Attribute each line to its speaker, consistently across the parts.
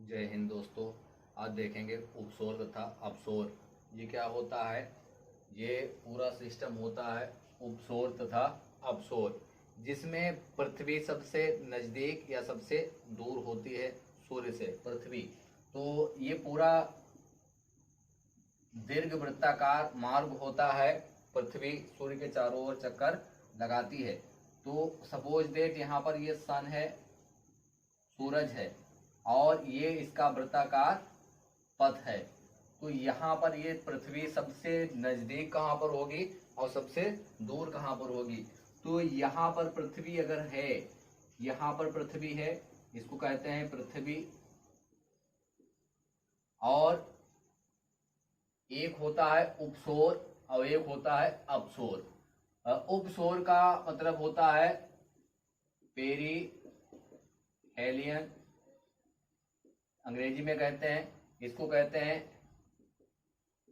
Speaker 1: जय हिंद दोस्तों। आज देखेंगे उपसौर तथा अपसौर। ये क्या होता है? ये पूरा सिस्टम होता है उपसौर तथा अपसौर, जिसमें पृथ्वी सबसे नज़दीक या सबसे दूर होती है सूर्य से पृथ्वी। तो ये पूरा दीर्घ वृत्ताकार मार्ग होता है। पृथ्वी सूर्य के चारों ओर चक्कर लगाती है। तो सपोज डेट यहाँ पर ये सन है, सूरज है और ये इसका वृत्ताकार पथ है। तो यहाँ पर ये पृथ्वी सबसे नजदीक कहाँ पर होगी और सबसे दूर कहाँ पर होगी? तो यहाँ पर पृथ्वी अगर है, यहाँ पर पृथ्वी है, इसको कहते हैं पृथ्वी। और एक होता है उपसौर और एक होता है अपसौर। उपसौर का मतलब होता है पेरी हेलियन, अंग्रेजी में कहते हैं, इसको कहते हैं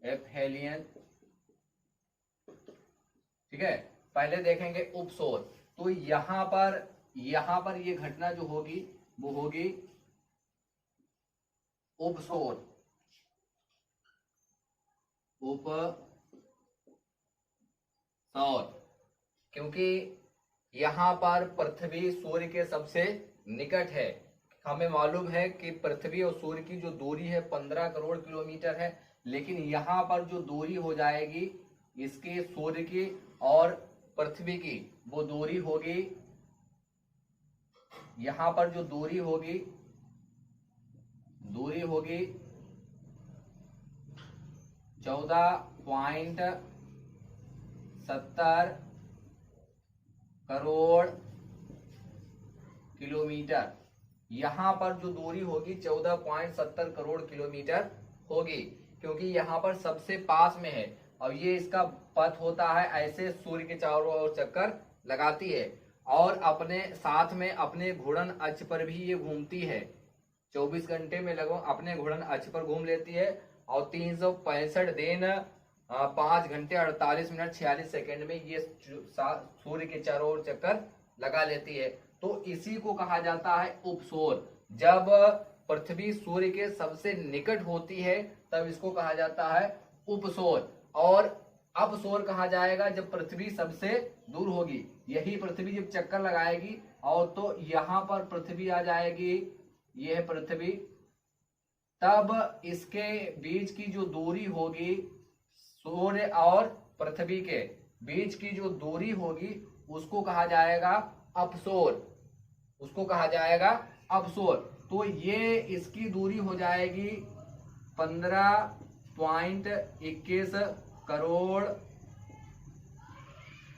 Speaker 1: एपहेलियन। ठीक है, पहले देखेंगे उपसौर। तो यहां पर ये घटना जो होगी वो होगी उपसौर। उपसौर क्योंकि यहां पर पृथ्वी सूर्य के सबसे निकट है। हमें मालूम है कि पृथ्वी और सूर्य की जो दूरी है 15 करोड़ किलोमीटर है, लेकिन यहाँ पर जो दूरी हो जाएगी इसके सूर्य की और पृथ्वी की, वो दूरी होगी, यहाँ पर जो दूरी होगी 14.70 करोड़ किलोमीटर। यहाँ पर जो दूरी होगी 14.70 करोड़ किलोमीटर होगी, क्योंकि यहाँ पर सबसे पास में है और ये इसका पथ होता है, ऐसे सूर्य के चारों ओर चक्कर लगाती है और अपने साथ में अपने घूर्णन अक्ष पर भी ये घूमती है। 24 घंटे में लगभग अपने घूर्णन अक्ष पर घूम लेती है और 365 दिन 5 घंटे 48 मिनट 46 सेकेंड में ये सूर्य के चारों ओर चक्कर लगा लेती है। तो इसी को कहा जाता है उपसौर। जब पृथ्वी सूर्य के सबसे निकट होती है तब इसको कहा जाता है उपसौर। और अपसौर कहा जाएगा जब पृथ्वी सबसे दूर होगी। यही पृथ्वी जब चक्कर लगाएगी और तो यहाँ पर पृथ्वी आ जाएगी, यह है पृथ्वी, तब इसके बीच की जो दूरी होगी, सूर्य और पृथ्वी के बीच की जो दूरी होगी उसको कहा जाएगा अपसौर, उसको कहा जाएगा अपसौर। तो ये इसकी दूरी हो जाएगी 15.21 करोड़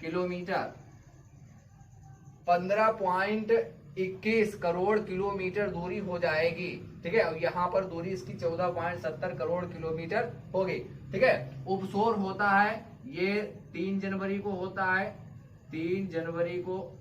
Speaker 1: किलोमीटर। 15.21 करोड़ किलोमीटर दूरी हो जाएगी। ठीक है, और यहाँ पर दूरी इसकी 14.70 करोड़ किलोमीटर होगी। ठीक है, उपसौर होता है ये 3 जनवरी को होता है। 3 जनवरी को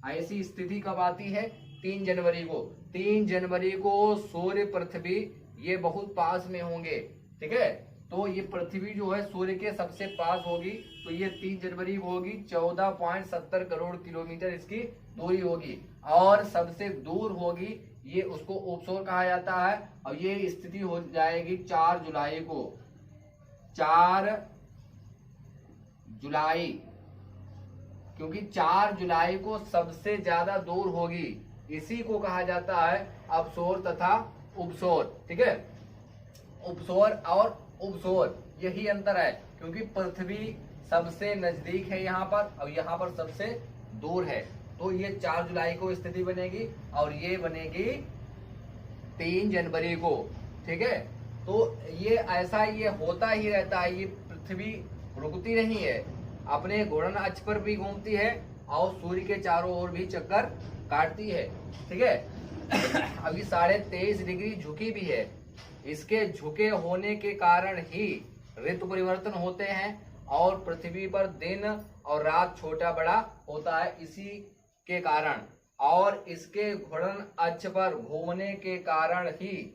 Speaker 1: ऐसी स्थिति कब आती है? 3 जनवरी को। 3 जनवरी को सूर्य पृथ्वी ये बहुत पास में होंगे। ठीक है, तो ये पृथ्वी जो है सूर्य के सबसे पास होगी, तो ये 3 जनवरी को होगी। 14.70 करोड़ किलोमीटर इसकी दूरी होगी। और सबसे दूर होगी ये, उसको उपसौर कहा जाता है। और ये स्थिति हो जाएगी 4 जुलाई को। 4 जुलाई, क्योंकि 4 जुलाई को सबसे ज्यादा दूर होगी। इसी को कहा जाता है अपसौर तथा उपसौर। ठीक है, उपसौर और उपसौर यही अंतर है, क्योंकि पृथ्वी सबसे नजदीक है यहाँ पर और यहाँ पर सबसे दूर है। तो ये 4 जुलाई को स्थिति बनेगी और ये बनेगी 3 जनवरी को। ठीक है, तो ये ऐसा ये होता ही रहता है। ये पृथ्वी रुकती नहीं है, अपने घूर्णन अक्ष पर भी घूमती है और सूर्य के चारों ओर भी चक्कर काटती है। ठीक है, अभी 23.5 डिग्री झुकी भी है। इसके झुके होने के कारण ही ऋतु परिवर्तन होते हैं और पृथ्वी पर दिन और रात छोटा बड़ा होता है, इसी के कारण। और इसके घूर्णन अक्ष पर घूमने के कारण ही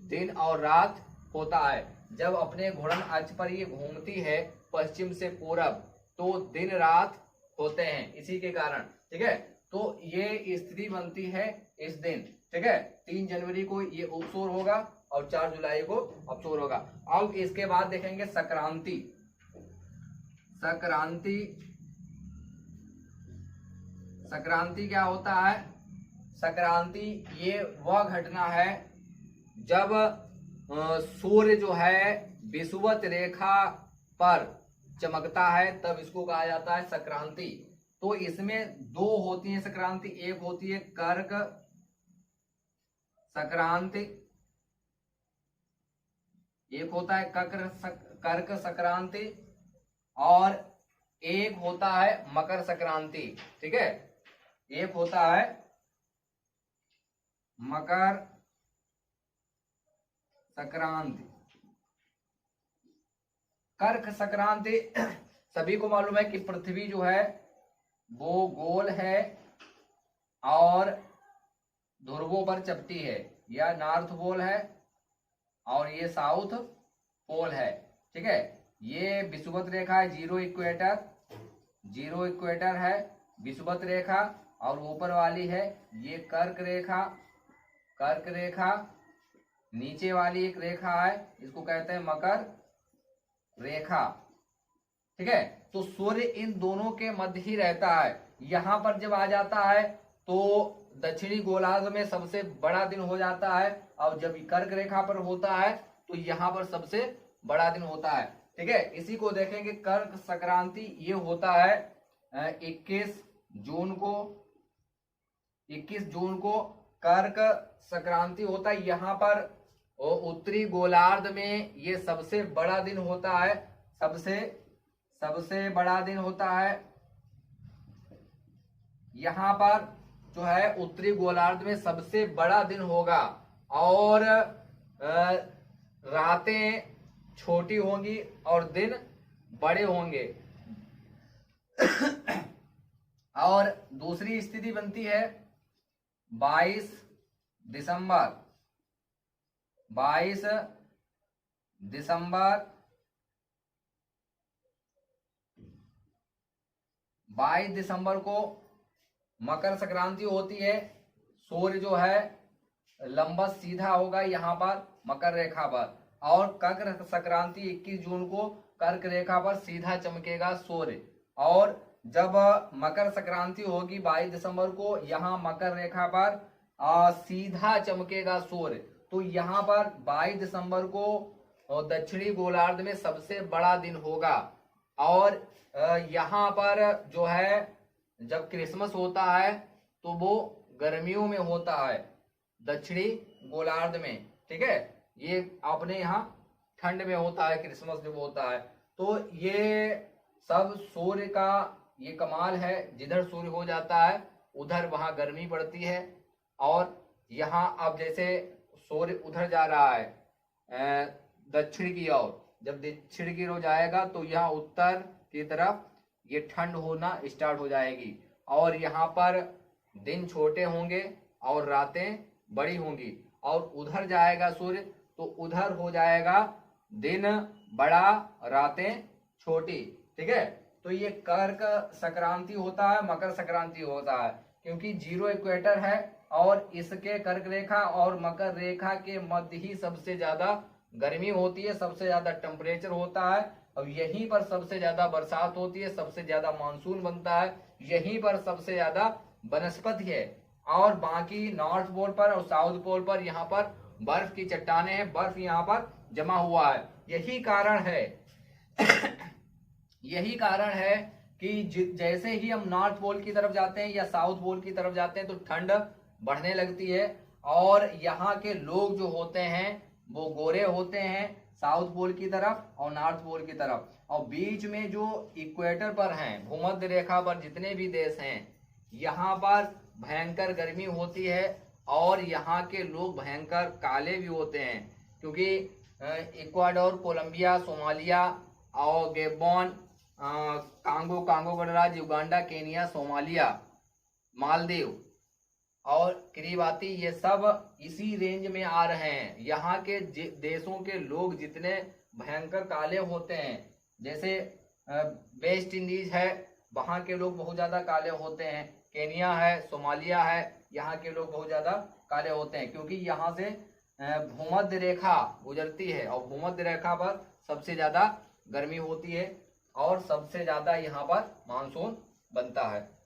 Speaker 1: दिन और रात होता है। जब अपने घूर्णन अक्ष पर ये घूमती है पश्चिम से पूरब, तो दिन रात होते हैं इसी के कारण। ठीक है, तो ये स्थिति बनती है इस दिन। ठीक है, 3 जनवरी को ये ऑफशोर होगा और 4 जुलाई को ऑफशोर होगा। अब इसके बाद देखेंगे संक्रांति। संक्रांति, संक्रांति क्या होता है? संक्रांति ये वह घटना है जब सूर्य जो है विषुवत रेखा पर चमकता है, तब इसको कहा जाता है संक्रांति। तो इसमें 2 होती है संक्रांति, एक होती है कर्क संक्रांति, एक होता है कर्क संक्रांति और एक होता है मकर संक्रांति। ठीक है, एक होता है मकर संक्रांति। कर्क संक्रांति सभी को मालूम है कि पृथ्वी जो है वो गोल है और ध्रुवों पर चपटी है, या नॉर्थ पोल है और ये साउथ पोल है। ठीक है, ये विषुवत रेखा है, जीरो इक्वेटर है विषुवत रेखा, और ऊपर वाली है ये कर्क रेखा, नीचे वाली एक रेखा है इसको कहते हैं मकर रेखा। ठीक है, तो सूर्य इन दोनों के मध्य ही रहता है। यहां पर जब आ जाता है तो दक्षिणी गोलार्ध में सबसे बड़ा दिन हो जाता है, और जब कर्क रेखा पर होता है तो यहाँ पर सबसे बड़ा दिन होता है। ठीक है, इसी को देखेंगे कर्क संक्रांति। ये होता है 21 जून को कर्क संक्रांति होता है। यहाँ पर उत्तरी गोलार्ध में ये सबसे बड़ा दिन होता है, सबसे बड़ा दिन होता है। यहाँ पर जो है उत्तरी गोलार्ध में सबसे बड़ा दिन होगा, और रातें छोटी होंगी और दिन बड़े होंगे। और दूसरी स्थिति बनती है 22 दिसंबर 22 दिसंबर को मकर संक्रांति होती है। सूर्य जो है लंबवत सीधा होगा यहाँ पर मकर रेखा पर, और कर्क संक्रांति 21 जून को कर्क रेखा पर सीधा चमकेगा सूर्य। और जब मकर संक्रांति होगी 22 दिसंबर को, यहाँ मकर रेखा पर सीधा चमकेगा सूर्य। तो यहाँ पर 22 दिसंबर को दक्षिणी गोलार्ध में सबसे बड़ा दिन होगा। और यहाँ पर जो है जब क्रिसमस होता है तो वो गर्मियों में होता है दक्षिणी गोलार्ध में। ठीक है, ये अपने यहाँ ठंड में होता है क्रिसमस जब होता है। तो ये सब सूर्य का ये कमाल है, जिधर सूर्य हो जाता है उधर वहां गर्मी पड़ती है। और यहाँ अब जैसे सूर्य उधर जा रहा है दक्षिण की ओर, जब दक्षिण की ओर जाएगा तो यहाँ उत्तर की तरफ ये ठंड होना स्टार्ट हो जाएगी, और यहाँ पर दिन छोटे होंगे और रातें बड़ी होंगी। और उधर जाएगा सूर्य तो उधर हो जाएगा दिन बड़ा रातें छोटी। ठीक है, तो ये कर्क संक्रांति होता है, मकर संक्रांति होता है, क्योंकि जीरो इक्वेटर है और इसके कर्क रेखा और मकर रेखा के मध्य ही सबसे ज्यादा गर्मी होती है, सबसे ज्यादा टेम्परेचर होता है, और यहीं पर सबसे ज्यादा बरसात होती है, सबसे ज्यादा मानसून बनता है, यहीं पर सबसे ज्यादा वनस्पति है। और बाकी नॉर्थ पोल पर और साउथ पोल पर यहाँ पर बर्फ की चट्टानें हैं, बर्फ यहाँ पर जमा हुआ है। यही कारण है कि जैसे ही हम नॉर्थ पोल की तरफ जाते हैं या साउथ पोल की तरफ जाते हैं तो ठंड बढ़ने लगती है, और यहाँ के लोग जो होते हैं वो गोरे होते हैं साउथ पोल की तरफ और नॉर्थ पोल की तरफ। और बीच में जो इक्वेटर पर हैं, भूमध्य रेखा पर जितने भी देश हैं, यहाँ पर भयंकर गर्मी होती है, और यहाँ के लोग भयंकर काले भी होते हैं, क्योंकि इक्वाडोर, कोलंबिया, सोमालिया और गेबोन, कांगो गणराज्य, युगांडा, केनिया, सोमालिया, मालदीव और किरीबाती, ये सब इसी रेंज में आ रहे हैं। यहाँ के देशों के लोग जितने भयंकर काले होते हैं, जैसे वेस्ट इंडीज है वहाँ के लोग बहुत ज्यादा काले होते हैं, केनिया है, सोमालिया है, यहाँ के लोग बहुत ज्यादा काले होते हैं, क्योंकि यहाँ से भूमध्य रेखा गुजरती है और भूमध्य रेखा पर सबसे ज्यादा गर्मी होती है और सबसे ज्यादा यहाँ पर मानसून बनता है।